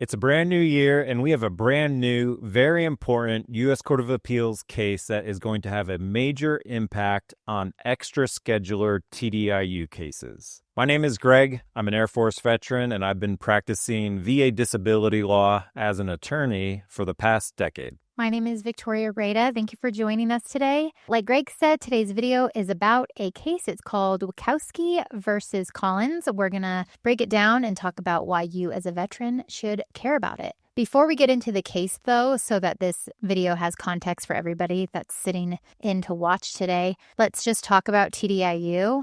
It's a brand new year, and we have a brand new, very important U.S. Court of Appeals case that is going to have a major impact on extra-schedular TDIU cases. My name is Greg. I'm an Air Force veteran, and I've been practicing VA disability law as an attorney for the past decade. My name is Victoria Rada. Thank you for joining us today. Like Greg said, today's video is about a case. It's called Witkowski versus Collins. We're going to break it down and talk about why you as a veteran should care about it. Before we get into the case, though, so that this video has context for everybody that's sitting in to watch today, let's just talk about TDIU.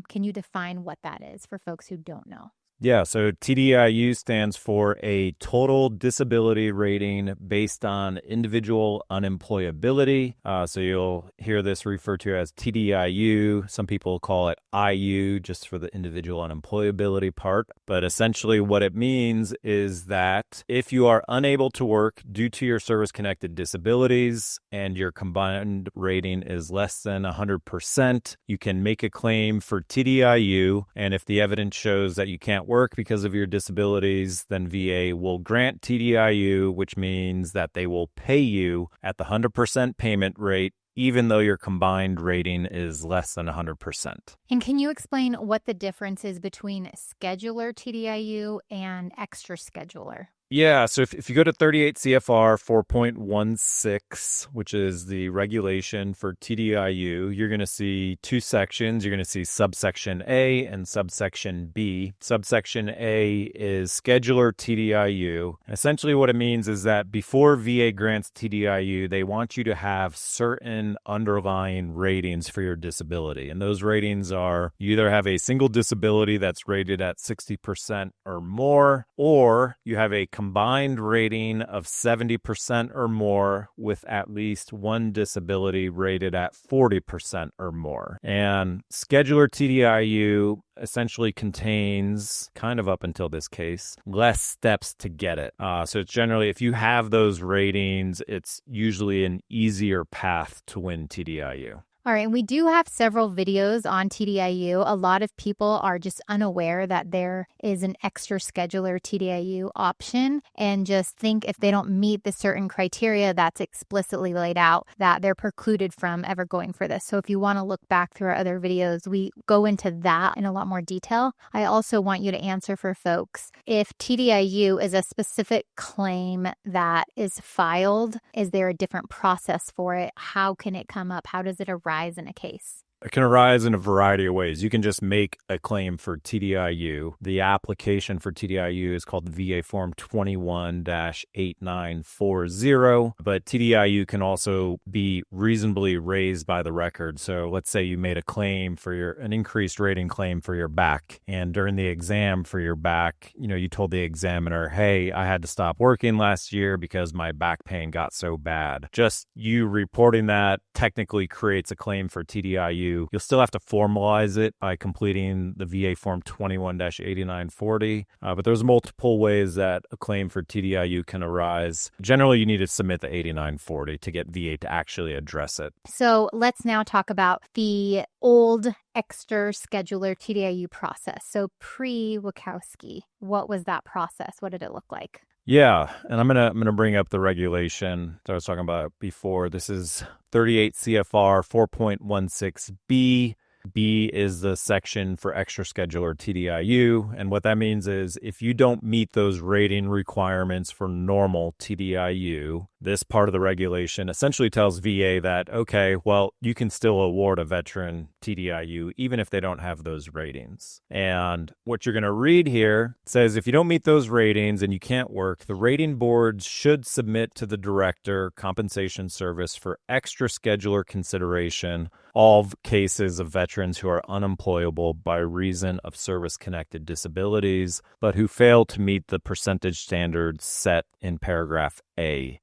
Can you define what that is for folks who don't know? Yeah, so TDIU stands for a total disability rating based on individual unemployability. So you'll hear this referred to as TDIU. Some people call it IU just for the individual unemployability part. But essentially what it means is that if you are unable to work due to your service-connected disabilities and your combined rating is less than 100%, you can make a claim for TDIU. And if the evidence shows that you can't work because of your disabilities, then VA will grant TDIU, which means that they will pay you at the 100% payment rate, even though your combined rating is less than 100%. And can you explain what the difference is between schedular TDIU and extra schedular? Yeah, so if you go to 38 CFR 4.16, which is the regulation for TDIU, you're going to see two sections. You're going to see subsection A and subsection B. Subsection A is schedular TDIU. And essentially what it means is that before VA grants TDIU, they want you to have certain underlying ratings for your disability. And those ratings are you either have a single disability that's rated at 60% or more, or you have a combined rating of 70% or more with at least one disability rated at 40% or more. And schedular TDIU essentially contains, kind of up until this case, less steps to get it. So it's generally, if you have those ratings, it's usually an easier path to win TDIU. All right, and we do have several videos on TDIU. A lot of people are just unaware that there is an extra schedular TDIU option and just think if they don't meet the certain criteria that's explicitly laid out, that they're precluded from ever going for this. So if you want to look back through our other videos, we go into that in a lot more detail. I also want you to answer for folks, if TDIU is a specific claim that is filed, is there a different process for it? How can it come up? How does it arise in a case? It can arise in a variety of ways. You can just make a claim for TDIU. The application for TDIU is called VA Form 21-8940, but TDIU can also be reasonably raised by the record. So let's say you made a claim for an increased rating claim for your back, and during the exam for your back, you told the examiner, hey, I had to stop working last year because my back pain got so bad. Just you reporting that technically creates a claim for TDIU. You'll still have to formalize it by completing the VA Form 21-8940, but there's multiple ways that a claim for TDIU can arise. Generally, you need to submit the 8940 to get VA to actually address it. So let's now talk about the old extra schedular TDIU process. So pre-Witkowski, what was that process? What did it look like? Yeah, and I'm gonna bring up the regulation that I was talking about before. This is 38 CFR 4.16B. B is the section for extra schedular TDIU, and what that means is if you don't meet those rating requirements for normal TDIU, this part of the regulation essentially tells VA that, okay, well, you can still award a veteran TDIU even if they don't have those ratings. And what you're going to read here says if you don't meet those ratings and you can't work, the rating boards should submit to the Director Compensation Service for extra schedular consideration all cases of veterans who are unemployable by reason of service-connected disabilities, but who fail to meet the percentage standards set in paragraph A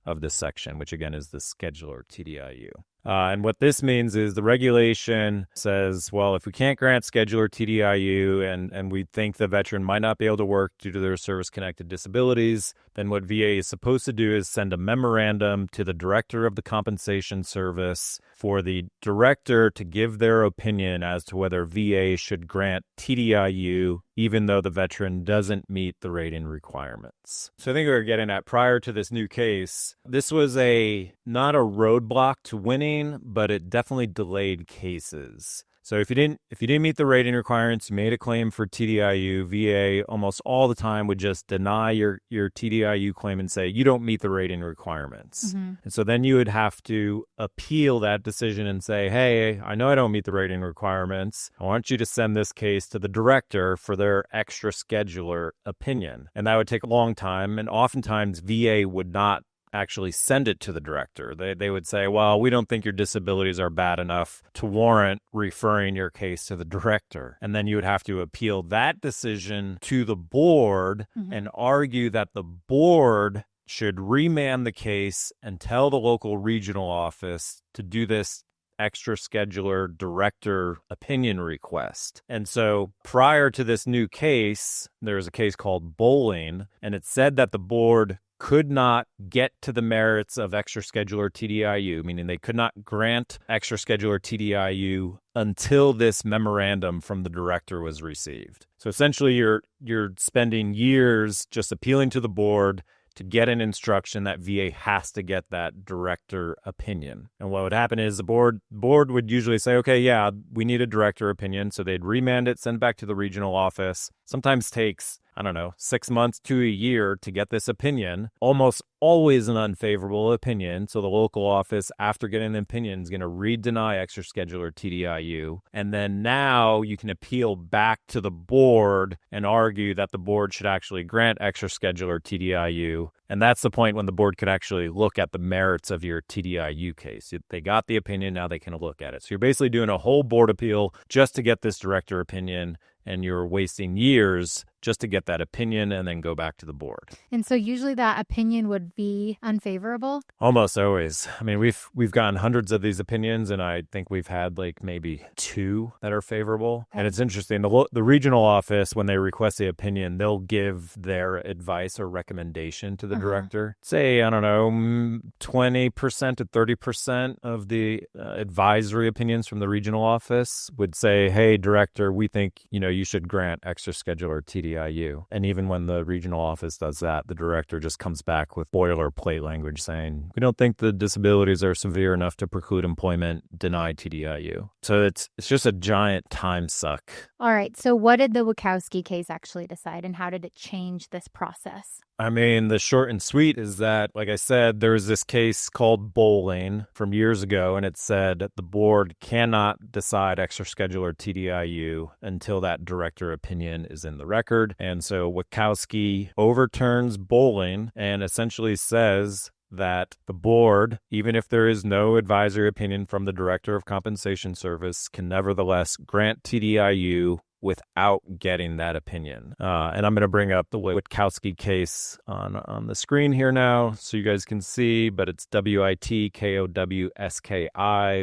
of this section, which again is the schedular TDIU. And what this means is the regulation says, well, if we can't grant scheduler TDIU and we think the veteran might not be able to work due to their service-connected disabilities, then what VA is supposed to do is send a memorandum to the director of the compensation service for the director to give their opinion as to whether VA should grant TDIU even though the veteran doesn't meet the rating requirements. So I think we were getting at, prior to this new case, this was not a roadblock to winning, but it definitely delayed cases. So if you didn't meet the rating requirements, you made a claim for TDIU, VA almost all the time would just deny your TDIU claim and say, you don't meet the rating requirements. Mm-hmm. And so then you would have to appeal that decision and say, hey, I know I don't meet the rating requirements. I want you to send this case to the director for their Extra-Schedular opinion. And that would take a long time. And oftentimes VA would not actually send it to the director. They would say, well, we don't think your disabilities are bad enough to warrant referring your case to the director. And then you would have to appeal that decision to the board and argue that the board should remand the case and tell the local regional office to do this Extra-Schedular director opinion request. And so prior to this new case, there was a case called Bowling, and it said that the board could not get to the merits of Extra-Schedular TDIU, meaning they could not grant Extra-Schedular TDIU until this memorandum from the director was received. So essentially you're spending years just appealing to the board to get an instruction that VA has to get that director opinion. And what would happen is the board would usually say, okay, yeah, we need a director opinion. So they'd remand it, send back to the regional office. Sometimes takes, 6 months to a year to get this opinion. Almost always an unfavorable opinion. So the local office, after getting an opinion, is going to re-deny Extra-Schedular TDIU. And then now you can appeal back to the board and argue that the board should actually grant Extra-Schedular TDIU. And that's the point when the board could actually look at the merits of your TDIU case. They got the opinion, now they can look at it. So you're basically doing a whole board appeal just to get this director opinion, and you're wasting years just to get that opinion and then go back to the board. And so usually that opinion would be unfavorable? Almost always. I mean, we've gotten hundreds of these opinions, and I think we've had like maybe 2 that are favorable. Okay. And it's interesting. The regional office, when they request the opinion, they'll give their advice or recommendation to the director. Say, 20% to 30% of the advisory opinions from the regional office would say, hey, director, we think, you should grant Extra-Schedular TDIU. And even when the regional office does that, the director just comes back with boilerplate language saying, we don't think the disabilities are severe enough to preclude employment, deny TDIU. So it's just a giant time suck. All right. So what did the Witkowski case actually decide, and how did it change this process? I mean, the short and sweet is that, like I said, there was this case called Bowling from years ago, and it said the board cannot decide Extra-Schedular TDIU until that director opinion is in the record. And so Witkowski overturns Bowling and essentially says that the board, even if there is no advisory opinion from the director of compensation service, can nevertheless grant TDIU without getting that opinion. And I'm going to bring up the Witkowski case on the screen here now so you guys can see, but it's Witkowski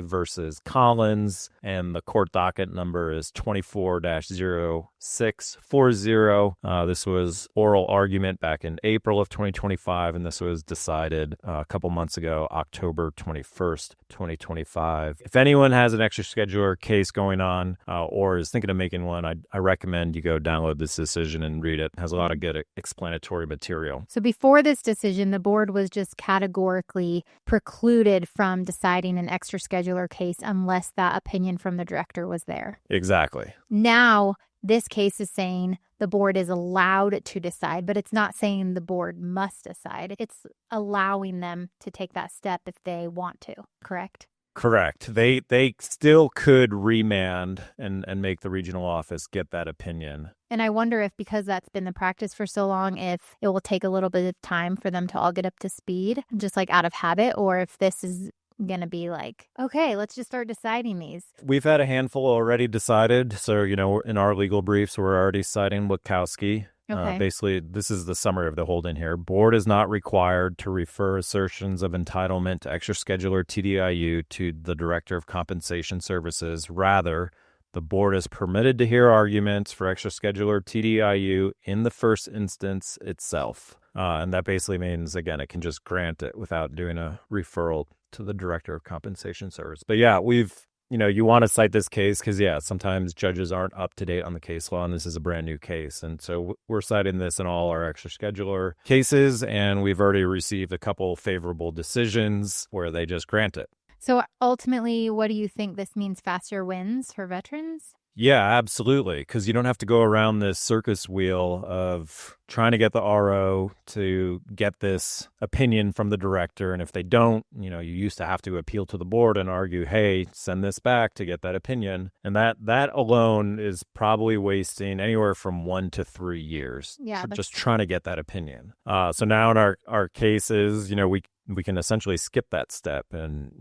versus Collins, and the court docket number is 24-0640. This was oral argument back in April of 2025, and this was decided a couple months ago, October 21st, 2025. If anyone has an Extra-Schedular case going on or is thinking of making one, I recommend you go download this decision and read it. It has a lot of good explanatory material. So before this decision, the board was just categorically precluded from deciding an Extra-Schedular case unless that opinion from the director was there. Exactly. Now, this case is saying the board is allowed to decide, but it's not saying the board must decide. It's allowing them to take that step if they want to, correct? Correct. They still could remand and make the regional office get that opinion. And I wonder if, because that's been the practice for so long, if it will take a little bit of time for them to all get up to speed, just like out of habit, or if this is going to be like, okay, let's just start deciding these. We've had a handful already decided. So, in our legal briefs, we're already citing Witkowski. Okay. Basically, this is the summary of the holding here. Board is not required to refer assertions of entitlement to Extra-Schedular TDIU to the Director of Compensation Services. Rather, the board is permitted to hear arguments for Extra-Schedular TDIU in the first instance itself. And that basically means, again, it can just grant it without doing a referral to the Director of Compensation Service. But yeah, you want to cite this case because, sometimes judges aren't up to date on the case law, and this is a brand new case. And so we're citing this in all our Extra-Schedular cases, and we've already received a couple favorable decisions where they just grant it. So ultimately, what do you think this means? Faster wins for veterans? Yeah, absolutely. Because you don't have to go around this circus wheel of trying to get the RO to get this opinion from the director. And if they don't, you used to have to appeal to the board and argue, hey, send this back to get that opinion. And that alone is probably wasting anywhere from 1 to 3 years just trying to get that opinion. So now in our cases, we can essentially skip that step, and,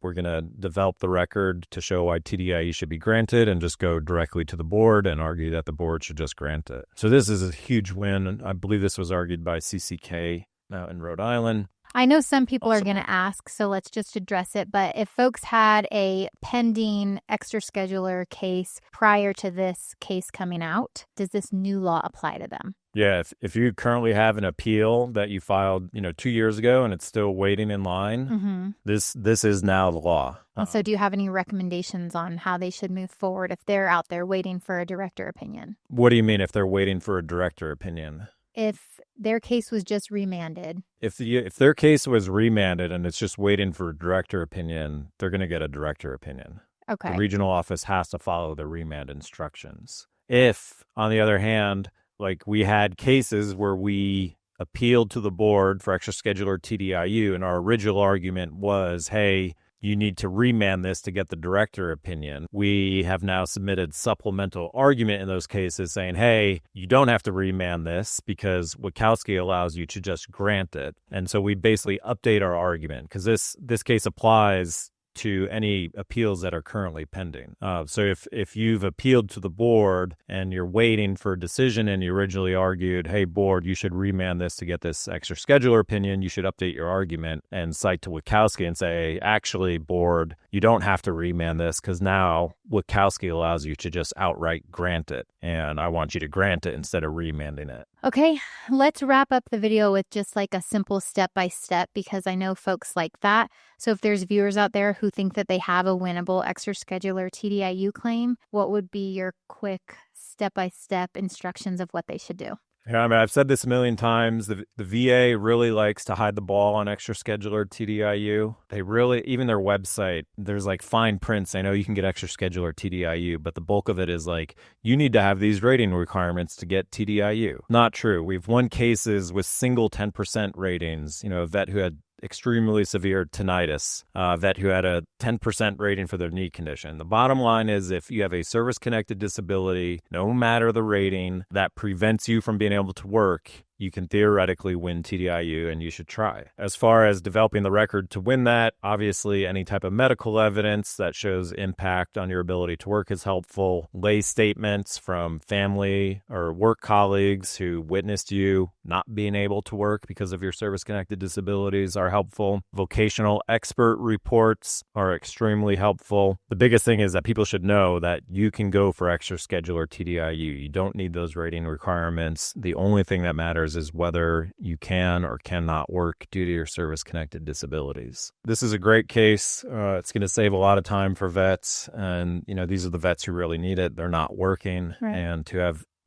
we're going to develop the record to show why TDIE should be granted and just go directly to the board and argue that the board should just grant it. So this is a huge win. I believe this was argued by CCK out in Rhode Island. I know some people are going to ask, so let's just address it. But if folks had a pending Extra-Schedular case prior to this case coming out, does this new law apply to them? Yeah, if you currently have an appeal that you filed, 2 years ago and it's still waiting in line, this is now the law. So do you have any recommendations on how they should move forward if they're out there waiting for a director opinion? What do you mean if they're waiting for a director opinion? If their case was just remanded. If their case was remanded and it's just waiting for a director opinion, they're going to get a director opinion. Okay. The regional office has to follow the remand instructions. If, on the other hand, like we had cases where we appealed to the board for Extra-Schedular TDIU, and our original argument was, hey, you need to remand this to get the director opinion. We have now submitted supplemental argument in those cases saying, hey, you don't have to remand this because Witkowski allows you to just grant it. And so we basically update our argument because this case applies to any appeals that are currently pending. So if you've appealed to the board and you're waiting for a decision and you originally argued, hey, board, you should remand this to get this Extra-Schedular opinion, you should update your argument and cite to Witkowski and say, actually, board, you don't have to remand this because now Witkowski allows you to just outright grant it. And I want you to grant it instead of remanding it. Okay, let's wrap up the video with just like a simple step-by-step because I know folks like that. So if there's viewers out there who think that they have a winnable Extra-Schedular TDIU claim, what would be your quick step-by-step instructions of what they should do? Yeah, I've said this a million times. The VA really likes to hide the ball on Extra-Schedular TDIU. They really, even their website, there's like fine prints. I know you can get Extra-Schedular TDIU, but the bulk of it is like, you need to have these rating requirements to get TDIU. Not true. We've won cases with single 10% ratings, a vet who had extremely severe tinnitus, vet who had a 10% rating for their knee condition. The bottom line is if you have a service-connected disability, no matter the rating, that prevents you from being able to work, you can theoretically win TDIU and you should try. As far as developing the record to win that, obviously any type of medical evidence that shows impact on your ability to work is helpful. Lay statements from family or work colleagues who witnessed you not being able to work because of your service-connected disabilities are helpful. Vocational expert reports are extremely helpful. The biggest thing is that people should know that you can go for Extra-Schedular TDIU. You don't need those rating requirements. The only thing that matters is whether you can or cannot work due to your service-connected disabilities. This is a great case. It's going to save a lot of time for vets, and these are the vets who really need it. They're not working, right. And to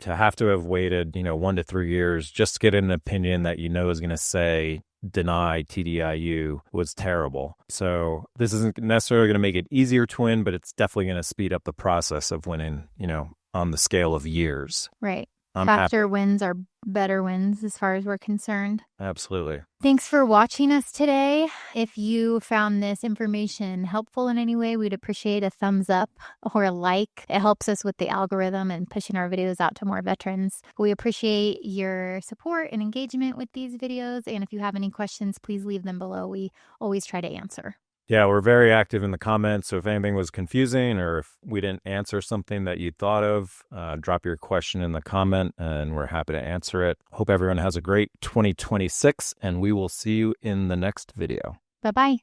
have waited 1 to 3 years just to get an opinion that is going to say deny TDIU was terrible. So this isn't necessarily going to make it easier to win, but it's definitely going to speed up the process of winning, on the scale of years. Right. Faster wins are better wins as far as we're concerned. Absolutely. Thanks for watching us today. If you found this information helpful in any way, we'd appreciate a thumbs up or a like. It helps us with the algorithm and pushing our videos out to more veterans. We appreciate your support and engagement with these videos. And if you have any questions, please leave them below. We always try to answer. Yeah, we're very active in the comments. So if anything was confusing or if we didn't answer something that you thought of, drop your question in the comment and we're happy to answer it. Hope everyone has a great 2026 and we will see you in the next video. Bye-bye.